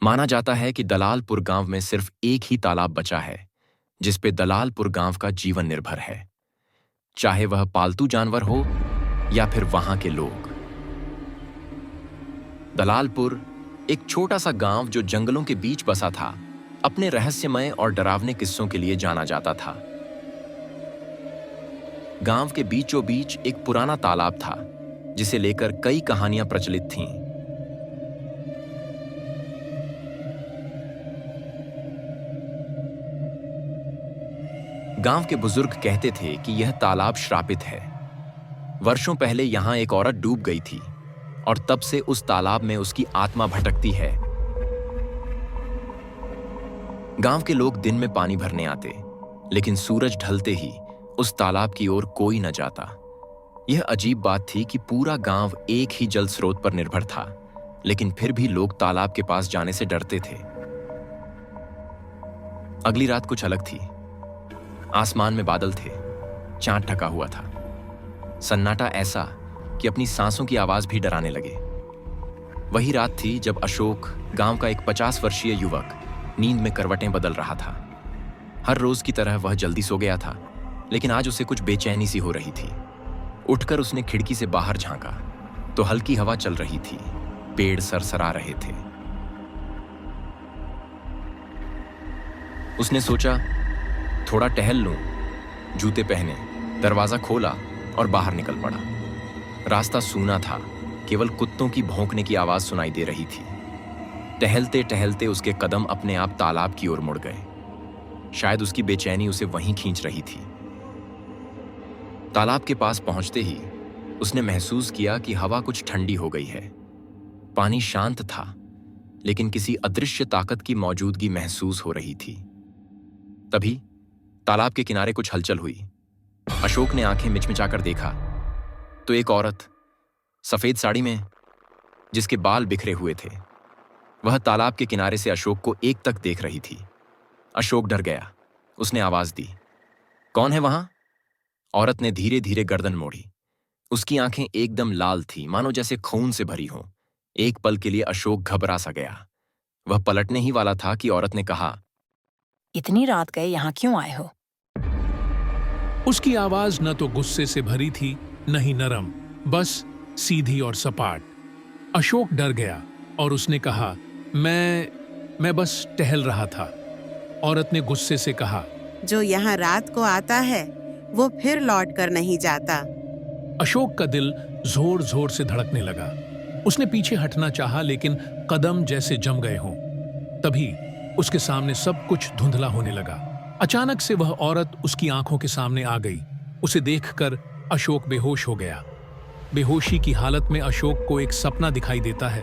माना जाता है कि दलालपुर गांव में सिर्फ एक ही तालाब बचा है जिस पे दलालपुर गांव का जीवन निर्भर है, चाहे वह पालतू जानवर हो या फिर वहां के लोग। दलालपुर एक छोटा सा गांव जो जंगलों के बीच बसा था, अपने रहस्यमय और डरावने किस्सों के लिए जाना जाता था। गांव के बीचों बीच एक पुराना तालाब था जिसे लेकर कई कहानियां प्रचलित थीं। गांव के बुजुर्ग कहते थे कि यह तालाब श्रापित है। वर्षों पहले यहां एक औरत डूब गई थी और तब से उस तालाब में उसकी आत्मा भटकती है। गांव के लोग दिन में पानी भरने आते, लेकिन सूरज ढलते ही उस तालाब की ओर कोई न जाता। यह अजीब बात थी कि पूरा गांव एक ही जल स्रोत पर निर्भर था, लेकिन फिर भी लोग तालाब के पास जाने से डरते थे। अगली रात कुछ अलग थी। आसमान में बादल थे, चांद ढका हुआ था। सन्नाटा ऐसा कि अपनी सांसों की आवाज भी डराने लगे। वही रात थी जब अशोक, गांव का एक 50 वर्षीय युवक, नींद में करवटें बदल रहा था। हर रोज की तरह वह जल्दी सो गया था, लेकिन आज उसे कुछ बेचैनी सी हो रही थी। उठकर उसने खिड़की से बाहर झांका तो हल्की हवा चल रही थी, पेड़ सरसरा रहे थे। उसने सोचा, थोड़ा टहल लूं। जूते पहने, दरवाजा खोला और बाहर निकल पड़ा। रास्ता सूना था, केवल कुत्तों की भौंकने की आवाज सुनाई दे रही थी। टहलते टहलते उसके कदम अपने आप तालाब की ओर मुड़ गए। शायद उसकी बेचैनी उसे वहीं खींच रही थी। तालाब के पास पहुंचते ही उसने महसूस किया कि हवा कुछ ठंडी हो गई है। पानी शांत था, लेकिन किसी अदृश्य ताकत की मौजूदगी महसूस हो रही थी। तभी तालाब के किनारे कुछ हलचल हुई। अशोक ने आंखें मिचमिचाकर देखा तो एक औरत, सफेद साड़ी में, जिसके बाल बिखरे हुए थे, वह तालाब के किनारे से अशोक को एक तक देख रही थी। अशोक डर गया। उसने आवाज दी, कौन है वहां? औरत ने धीरे धीरे गर्दन मोड़ी। उसकी आंखें एकदम लाल थी, मानो जैसे खून से भरी हों। एक पल के लिए अशोक घबरा सा गया। वह पलटने ही वाला था कि औरत ने कहा, इतनी रात गए यहाँ क्यों आए हो? उसकी आवाज न तो गुस्से से भरी थी, न ही नरम, बस सीधी और सपाट। अशोक डर गया और उसने कहा, मैं बस टहल रहा था। औरत ने गुस्से से कहा, जो यहाँ रात को आता है वो फिर लौट कर नहीं जाता। अशोक का दिल जोर जोर से धड़कने लगा। उसने पीछे हटना चाहा, लेकिन कदम जैसे जम गए हों। तभी उसके सामने सब कुछ धुंधला होने लगा। अचानक से वह औरत उसकी आंखों के सामने आ गई। उसे देखकर अशोक बेहोश हो गया। बेहोशी की हालत में अशोक को एक सपना दिखाई देता है।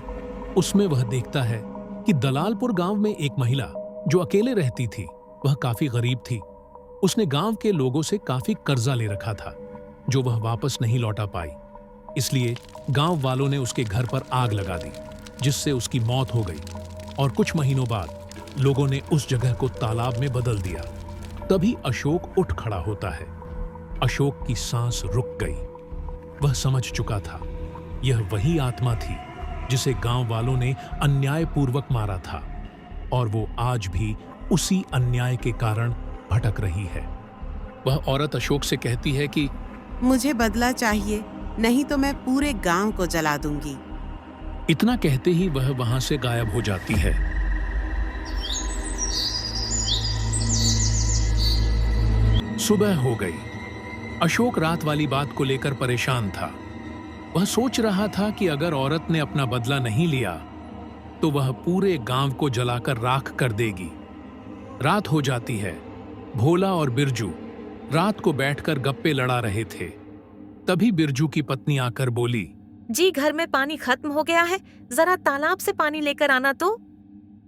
उसमें वह देखता है कि दलालपुर गांव में एक महिला जो अकेले रहती थी, वह काफी गरीब थी। उसने गांव के लोगों से काफी कर्जा ले रखा था जो वह वापस नहीं लौटा पाई। इसलिए गांव वालों ने उसके घर पर आग लगा दी, जिससे उसकी मौत हो गई। और कुछ महीनों बाद लोगों ने उस जगह को तालाब में बदल दिया। तभी अशोक उठ खड़ा होता है। अशोक की सांस रुक गई। वह समझ चुका था, यह वही आत्मा थी जिसे गांव वालों ने अन्यायपूर्वक मारा था, और वो आज भी उसी अन्याय के कारण भटक रही है। वह औरत अशोक से कहती है कि मुझे बदला चाहिए, नहीं तो मैं पूरे गांव को जला दूंगी। इतना कहते ही वह वहां से गायब हो जाती है। सुबह हो गई। अशोक रात वाली बात को लेकर परेशान था। वह सोच रहा था कि अगर औरत ने अपना बदला नहीं लिया तो वह पूरे गांव को जलाकर राख कर देगी। रात हो जाती है। भोला और बिरजू रात को बैठकर गप्पे लड़ा रहे थे। तभी बिरजू की पत्नी आकर बोली, जी, घर में पानी खत्म हो गया है, जरा तालाब से पानी लेकर आना तो।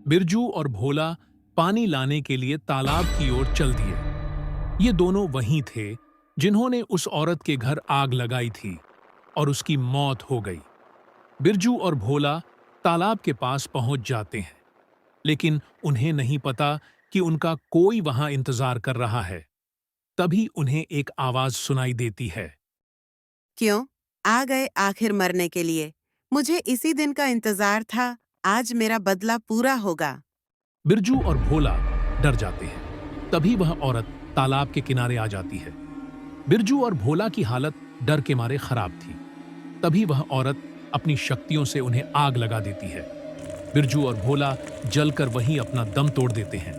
बिरजू और भोला पानी लाने के लिए तालाब की ओर चल दिए। ये दोनों वही थे जिन्होंने उस औरत के घर आग लगाई थी और उसकी मौत हो गई। बिरजू और भोला तालाब के पास पहुंच जाते हैं, लेकिन उन्हें नहीं पता कि उनका कोई वहां इंतजार कर रहा है। तभी उन्हें एक आवाज सुनाई देती है, क्यों आ गए आखिर मरने के लिए? मुझे इसी दिन का इंतजार था। आज मेरा बदला पूरा होगा। बिरजू और भोला डर जाते हैं। तभी वह औरत तालाब के किनारे आ जाती है। बिरजू और भोला की हालत डर के मारे खराब थी। तभी वह औरत अपनी शक्तियों से उन्हें आग लगा देती है। बिरजू और भोला जलकर वहीं अपना दम तोड़ देते हैं।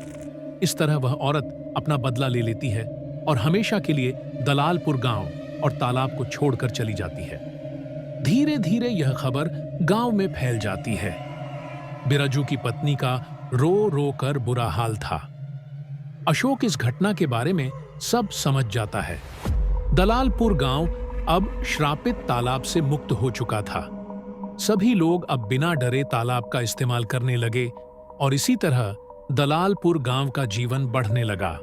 इस तरह वह औरत अपना बदला ले लेती है और हमेशा के लिए दलालपुर गांव और तालाब को छोड़कर चली जाती है। धीरे धीरे यह खबर गांव में फैल जाती है। बिरजू की पत्नी का रो रो कर बुरा हाल था। अशोक इस घटना के बारे में सब समझ जाता है। दलालपुर गांव अब श्रापित तालाब से मुक्त हो चुका था। सभी लोग अब बिना डरे तालाब का इस्तेमाल करने लगे और इसी तरह दलालपुर गांव का जीवन बढ़ने लगा।